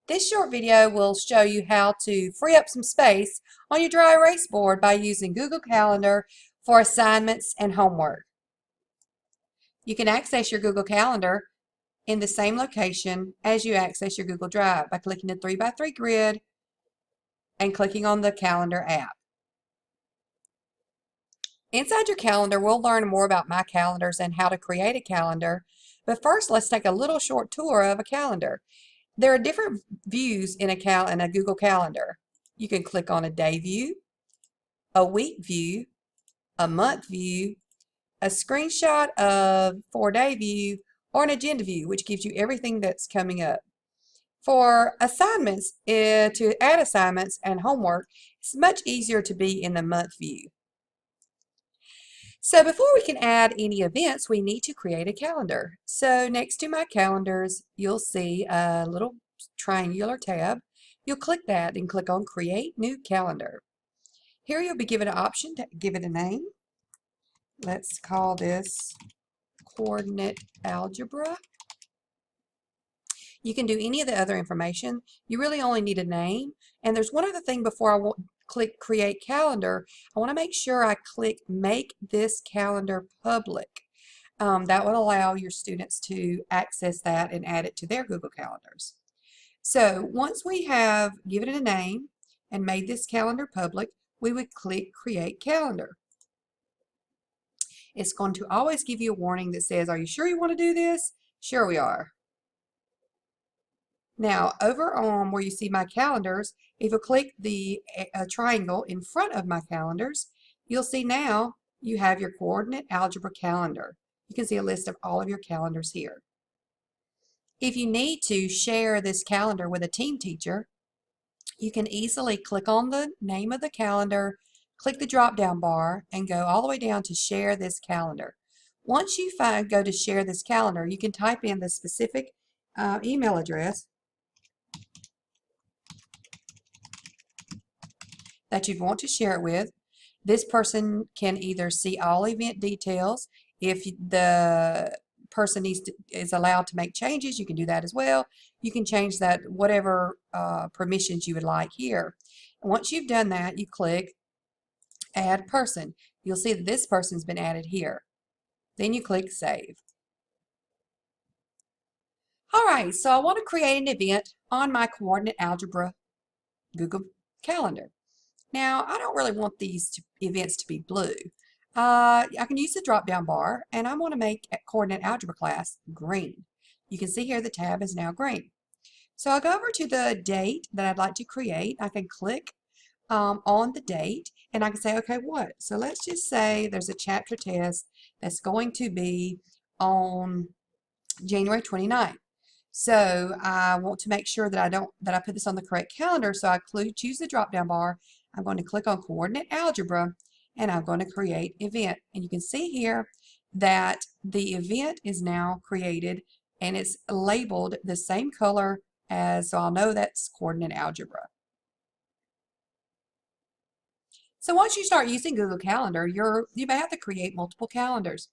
This short video will show you how to free up some space on your dry erase board by using Google Calendar for assignments and homework. You can access your Google Calendar in the same location as you access your Google Drive by clicking the 3x3 grid and clicking on the Calendar app. Inside your calendar, we'll learn more about My Calendars and how to create a calendar. But first, let's take a little short tour of a calendar. There are different views in a Google Calendar. You can click on a day view, a week view, a month view, a screenshot of 4-day view, or an agenda view, which gives you everything that's coming up. For assignments, to add assignments and homework, it's much easier to be in the month view. So before we can add any events, we need to create a calendar. So next to My Calendars, you'll see a little triangular tab. You'll click that and click on Create New Calendar. Here you'll be given an option to give it a name. Let's call this Coordinate Algebra. You can do any of the other information. You really only need a name. And there's one other thing before I click Create Calendar. I want to make sure I click Make This Calendar Public. That will allow your students to access that and add it to their Google Calendars. So once we have given it a name and made this calendar public, we would click Create Calendar. It's going to always give you a warning that says, are you sure you want to do this? Sure we are. Now, over on where you see My Calendars, if you click the triangle in front of My Calendars, you'll see now you have your Coordinate Algebra Calendar. You can see a list of all of your calendars here. If you need to share this calendar with a team teacher, you can easily click on the name of the calendar, click the drop-down bar, and go all the way down to Share This Calendar. Once you go to Share This Calendar, you can type in the specific email address that you want to share it with. This person can either see all event details. If the person is allowed to make changes, you can do that as well. You can change that whatever permissions you would like here. And once you've done that, you click Add Person. You'll see that this person's been added here. Then you click Save. Alright, so I want to create an event on my Coordinate Algebra Google Calendar. Now, I don't really want these events to be blue. I can use the drop-down bar, and I want to make Coordinate Algebra class green. You can see here the tab is now green. So I'll go over to the date that I'd like to create. I can click on the date, and I can say, okay, what? So let's just say there's a chapter test that's going to be on January 29th. So I want to make sure that I put this on the correct calendar, so I choose the drop-down bar. I'm going to click on Coordinate Algebra, and I'm going to create event. And you can see here that the event is now created, and it's labeled the same color as, so I'll know that's Coordinate Algebra. So once you start using Google Calendar, you may have to create multiple calendars.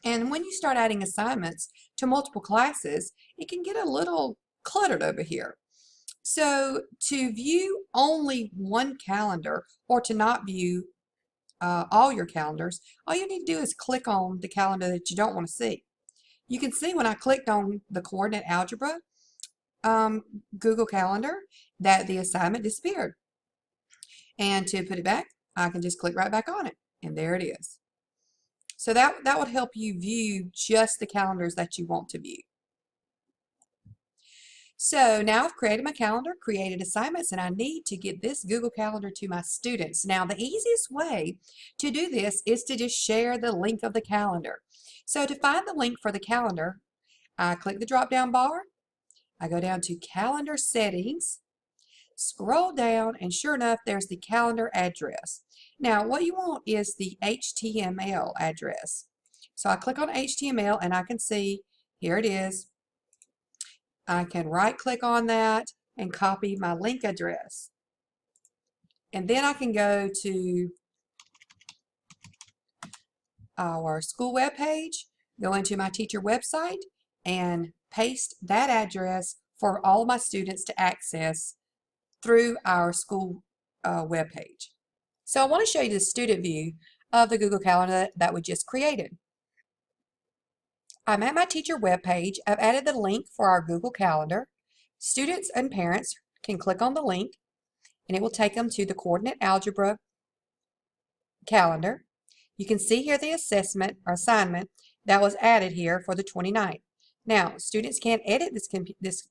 And when you start adding assignments to multiple classes, it can get a little cluttered over here. So to view only one calendar, or to not view all your calendars, all you need to do is click on the calendar that you don't want to see. You can see when I clicked on the Coordinate Algebra Google Calendar that the assignment disappeared. And to put it back, I can just click right back on it, and there it is. So that would help you view just the calendars that you want to view. So now I've created my calendar, created assignments, and I need to get this Google Calendar to my students. Now the easiest way to do this is to just share the link of the calendar. So to find the link for the calendar, I click the drop-down bar, I go down to Calendar Settings, scroll down, and sure enough, there's the calendar address. Now what you want is the HTML address. So I click on HTML, and I can see, here it is. I can right click on that and copy my link address. And then I can go to our school web page, go into my teacher website, and paste that address for all of my students to access through our school webpage. So I want to show you the student view of the Google Calendar that we just created. I'm at my teacher webpage. I've added the link for our Google Calendar. Students and parents can click on the link and it will take them to the coordinate algebra calendar. You can see here the assessment or assignment that was added here for the 29th. Now, students can't edit this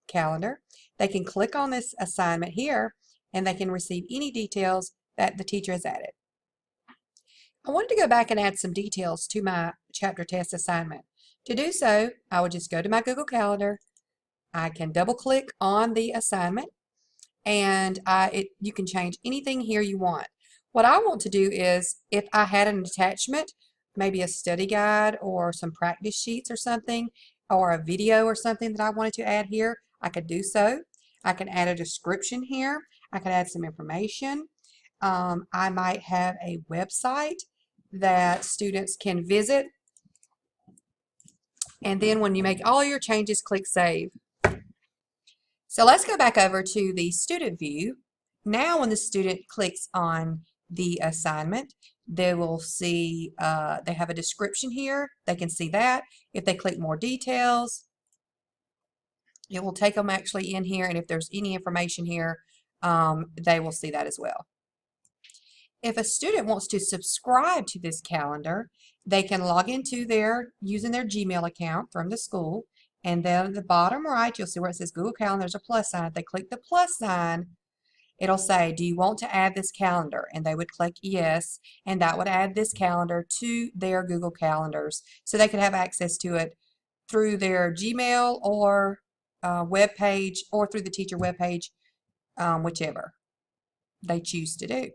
calendar. They can click on this assignment here and they can receive any details that the teacher has added. I wanted to go back and add some details to my chapter test assignment. To do so, I would just go to my Google Calendar. I can double click on the assignment and you can change anything here you want. What I want to do is, if I had an attachment, maybe a study guide or some practice sheets or something, or a video or something that I wanted to add here, I could do so. I can add a description here. I could add some information. I might have a website that students can visit. And then when you make all your changes, click Save. So let's go back over to the student view. Now when the student clicks on the assignment, they will see they have a description here. They can see that. If they click more details, it will take them actually in here, and if there's any information here, they will see that as well. If a student wants to subscribe to this calendar, they can log into using their Gmail account from the school, and then at the bottom right, you'll see where it says Google Calendar, there's a plus sign. If they click the plus sign, it'll say, do you want to add this calendar? And they would click yes, and that would add this calendar to their Google Calendars, so they could have access to it through their Gmail or web page, or through the teacher web page, whichever they choose to do.